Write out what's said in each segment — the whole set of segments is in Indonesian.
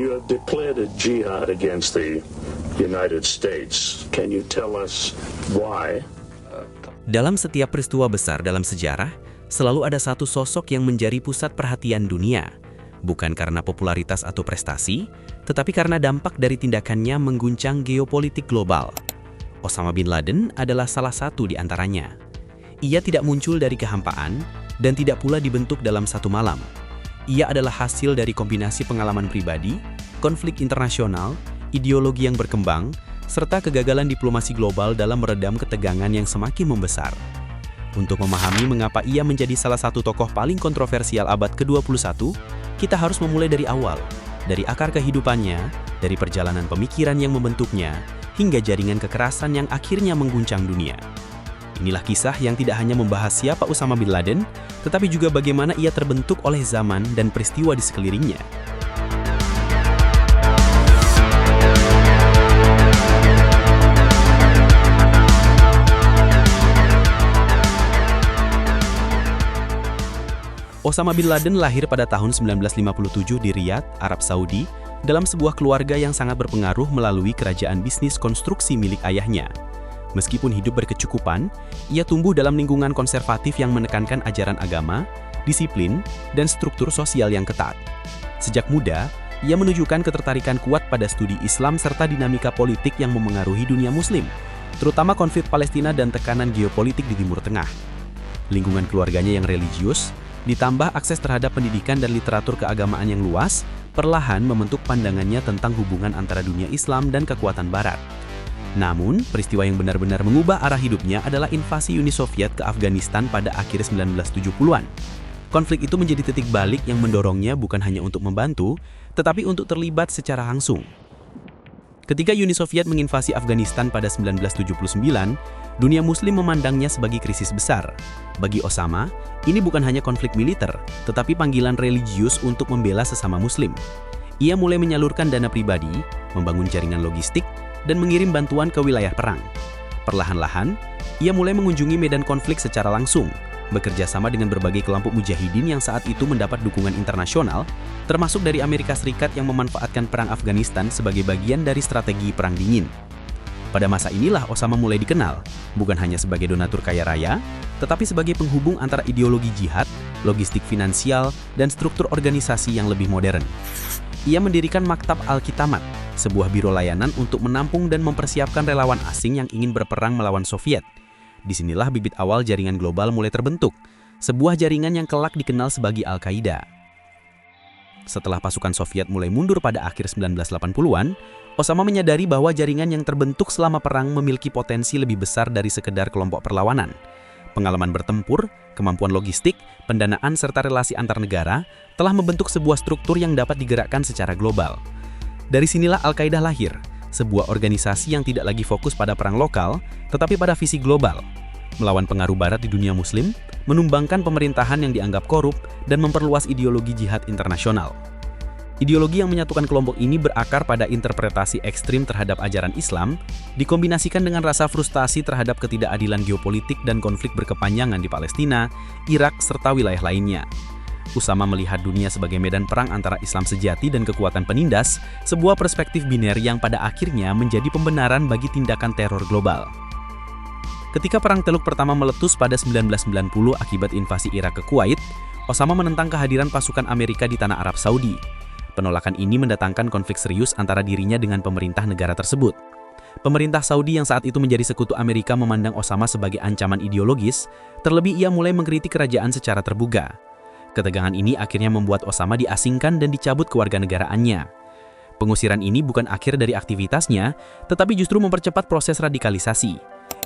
You have declared a jihad against the United States. Can you tell us why? Dalam setiap peristiwa besar dalam sejarah, selalu ada satu sosok yang menjadi pusat perhatian dunia. Bukan karena popularitas atau prestasi, tetapi karena dampak dari tindakannya mengguncang geopolitik global. Osama bin Laden adalah salah satu di antaranya. Ia tidak muncul dari kehampaan dan tidak pula dibentuk dalam satu malam. Ia adalah hasil dari kombinasi pengalaman pribadi, konflik internasional, ideologi yang berkembang, serta kegagalan diplomasi global dalam meredam ketegangan yang semakin membesar. Untuk memahami mengapa ia menjadi salah satu tokoh paling kontroversial abad ke-21, kita harus memulai dari awal, dari akar kehidupannya, dari perjalanan pemikiran yang membentuknya, hingga jaringan kekerasan yang akhirnya mengguncang dunia. Inilah kisah yang tidak hanya membahas siapa Osama bin Laden, tetapi juga bagaimana ia terbentuk oleh zaman dan peristiwa di sekelilingnya. Osama bin Laden lahir pada tahun 1957 di Riyadh, Arab Saudi, dalam sebuah keluarga yang sangat berpengaruh melalui kerajaan bisnis konstruksi milik ayahnya. Meskipun hidup berkecukupan, ia tumbuh dalam lingkungan konservatif yang menekankan ajaran agama, disiplin, dan struktur sosial yang ketat. Sejak muda, ia menunjukkan ketertarikan kuat pada studi Islam serta dinamika politik yang memengaruhi dunia Muslim, terutama konflik Palestina dan tekanan geopolitik di Timur Tengah. Lingkungan keluarganya yang religius, ditambah akses terhadap pendidikan dan literatur keagamaan yang luas, perlahan membentuk pandangannya tentang hubungan antara dunia Islam dan kekuatan Barat. Namun, peristiwa yang benar-benar mengubah arah hidupnya adalah invasi Uni Soviet ke Afghanistan pada akhir 1970-an. Konflik itu menjadi titik balik yang mendorongnya bukan hanya untuk membantu, tetapi untuk terlibat secara langsung. Ketika Uni Soviet menginvasi Afghanistan pada 1979, dunia Muslim memandangnya sebagai krisis besar. Bagi Osama, ini bukan hanya konflik militer, tetapi panggilan religius untuk membela sesama Muslim. Ia mulai menyalurkan dana pribadi, membangun jaringan logistik, dan mengirim bantuan ke wilayah perang. Perlahan-lahan, ia mulai mengunjungi medan konflik secara langsung, bekerja sama dengan berbagai kelompok mujahidin yang saat itu mendapat dukungan internasional, termasuk dari Amerika Serikat yang memanfaatkan perang Afghanistan sebagai bagian dari strategi perang dingin. Pada masa inilah Osama mulai dikenal, bukan hanya sebagai donatur kaya raya, tetapi sebagai penghubung antara ideologi jihad, logistik finansial, dan struktur organisasi yang lebih modern. Ia mendirikan Maktab Al-Kitamat, sebuah biro layanan untuk menampung dan mempersiapkan relawan asing yang ingin berperang melawan Soviet. Disinilah bibit awal jaringan global mulai terbentuk, sebuah jaringan yang kelak dikenal sebagai Al-Qaeda. Setelah pasukan Soviet mulai mundur pada akhir 1980-an, Osama menyadari bahwa jaringan yang terbentuk selama perang memiliki potensi lebih besar dari sekedar kelompok perlawanan. Pengalaman bertempur, kemampuan logistik, pendanaan serta relasi antar negara telah membentuk sebuah struktur yang dapat digerakkan secara global. Dari sinilah Al-Qaeda lahir, sebuah organisasi yang tidak lagi fokus pada perang lokal, tetapi pada visi global, melawan pengaruh Barat di dunia Muslim, menumbangkan pemerintahan yang dianggap korup, dan memperluas ideologi jihad internasional. Ideologi yang menyatukan kelompok ini berakar pada interpretasi ekstrim terhadap ajaran Islam, dikombinasikan dengan rasa frustasi terhadap ketidakadilan geopolitik dan konflik berkepanjangan di Palestina, Irak, serta wilayah lainnya. Osama melihat dunia sebagai medan perang antara Islam sejati dan kekuatan penindas, sebuah perspektif biner yang pada akhirnya menjadi pembenaran bagi tindakan teror global. Ketika Perang Teluk pertama meletus pada 1990 akibat invasi Irak ke Kuwait, Osama menentang kehadiran pasukan Amerika di tanah Arab Saudi. Penolakan ini mendatangkan konflik serius antara dirinya dengan pemerintah negara tersebut. Pemerintah Saudi yang saat itu menjadi sekutu Amerika memandang Osama sebagai ancaman ideologis, terlebih ia mulai mengkritik kerajaan secara terbuka. Ketegangan ini akhirnya membuat Osama diasingkan dan dicabut kewarganegaraannya. Pengusiran ini bukan akhir dari aktivitasnya, tetapi justru mempercepat proses radikalisasi.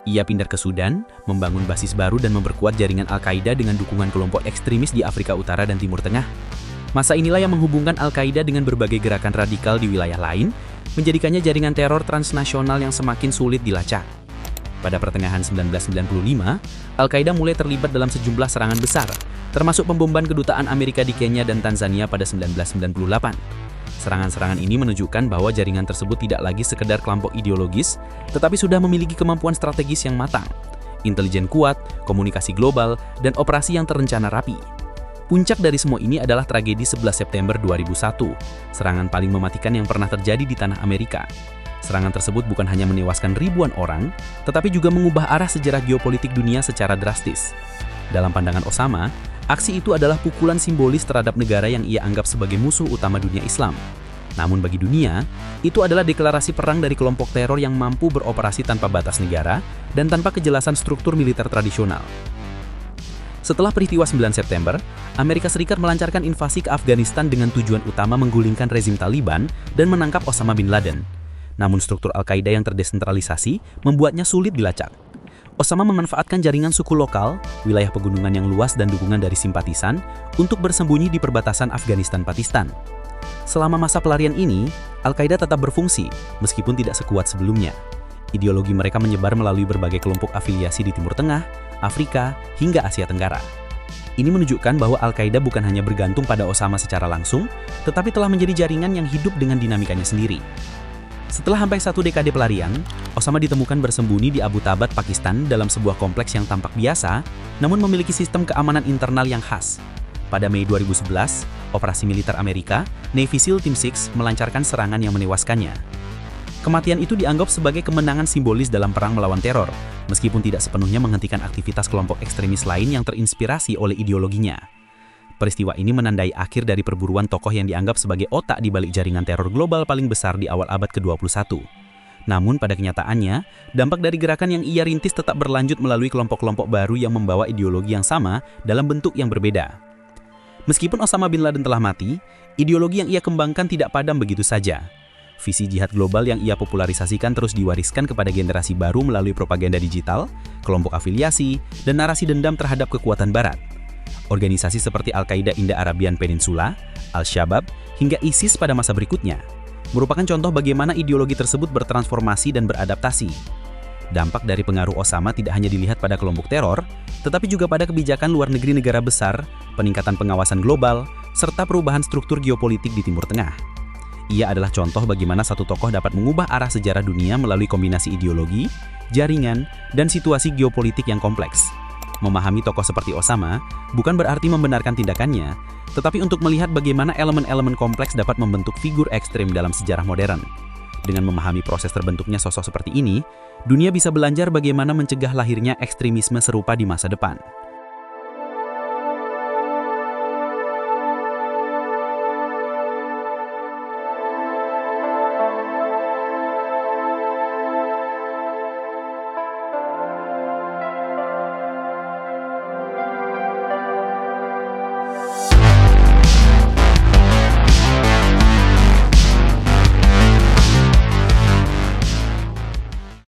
Ia pindah ke Sudan, membangun basis baru dan memperkuat jaringan Al-Qaeda dengan dukungan kelompok ekstremis di Afrika Utara dan Timur Tengah. Masa inilah yang menghubungkan Al-Qaeda dengan berbagai gerakan radikal di wilayah lain, menjadikannya jaringan teror transnasional yang semakin sulit dilacak. Pada pertengahan 1995, Al-Qaeda mulai terlibat dalam sejumlah serangan besar, termasuk pemboman kedutaan Amerika di Kenya dan Tanzania pada 1998. Serangan-serangan ini menunjukkan bahwa jaringan tersebut tidak lagi sekedar kelompok ideologis, tetapi sudah memiliki kemampuan strategis yang matang, intelijen kuat, komunikasi global, dan operasi yang terencana rapi. Puncak dari semua ini adalah tragedi 11 September 2001, serangan paling mematikan yang pernah terjadi di tanah Amerika. Serangan tersebut bukan hanya menewaskan ribuan orang, tetapi juga mengubah arah sejarah geopolitik dunia secara drastis. Dalam pandangan Osama, aksi itu adalah pukulan simbolis terhadap negara yang ia anggap sebagai musuh utama dunia Islam. Namun bagi dunia, itu adalah deklarasi perang dari kelompok teror yang mampu beroperasi tanpa batas negara dan tanpa kejelasan struktur militer tradisional. Setelah peristiwa 9 September, Amerika Serikat melancarkan invasi ke Afghanistan dengan tujuan utama menggulingkan rezim Taliban dan menangkap Osama bin Laden. Namun struktur Al-Qaeda yang terdesentralisasi membuatnya sulit dilacak. Osama memanfaatkan jaringan suku lokal, wilayah pegunungan yang luas dan dukungan dari simpatisan untuk bersembunyi di perbatasan Afghanistan-Pakistan. Selama masa pelarian ini, Al-Qaeda tetap berfungsi, meskipun tidak sekuat sebelumnya. Ideologi mereka menyebar melalui berbagai kelompok afiliasi di Timur Tengah, Afrika, hingga Asia Tenggara. Ini menunjukkan bahwa Al-Qaeda bukan hanya bergantung pada Osama secara langsung, tetapi telah menjadi jaringan yang hidup dengan dinamikanya sendiri. Setelah hampir 1 dekade pelarian, Osama ditemukan bersembunyi di Abu Tabat, Pakistan dalam sebuah kompleks yang tampak biasa, namun memiliki sistem keamanan internal yang khas. Pada Mei 2011, operasi militer Amerika, Navy SEAL Team 6 melancarkan serangan yang menewaskannya. Kematian itu dianggap sebagai kemenangan simbolis dalam perang melawan teror, meskipun tidak sepenuhnya menghentikan aktivitas kelompok ekstremis lain yang terinspirasi oleh ideologinya. Peristiwa ini menandai akhir dari perburuan tokoh yang dianggap sebagai otak di balik jaringan teror global paling besar di awal abad ke-21. Namun pada kenyataannya, dampak dari gerakan yang ia rintis tetap berlanjut melalui kelompok-kelompok baru yang membawa ideologi yang sama dalam bentuk yang berbeda. Meskipun Osama bin Laden telah mati, ideologi yang ia kembangkan tidak padam begitu saja. Visi jihad global yang ia popularisasikan terus diwariskan kepada generasi baru melalui propaganda digital, kelompok afiliasi, dan narasi dendam terhadap kekuatan Barat. Organisasi seperti Al-Qaeda Indo-Arabian Peninsula, Al-Shabaab, hingga ISIS pada masa berikutnya merupakan contoh bagaimana ideologi tersebut bertransformasi dan beradaptasi. Dampak dari pengaruh Osama tidak hanya dilihat pada kelompok teror, tetapi juga pada kebijakan luar negeri negara besar, peningkatan pengawasan global, serta perubahan struktur geopolitik di Timur Tengah. Ia adalah contoh bagaimana satu tokoh dapat mengubah arah sejarah dunia melalui kombinasi ideologi, jaringan, dan situasi geopolitik yang kompleks. Memahami tokoh seperti Osama bukan berarti membenarkan tindakannya, tetapi untuk melihat bagaimana elemen-elemen kompleks dapat membentuk figur ekstrem dalam sejarah modern. Dengan memahami proses terbentuknya sosok seperti ini, dunia bisa belajar bagaimana mencegah lahirnya ekstremisme serupa di masa depan.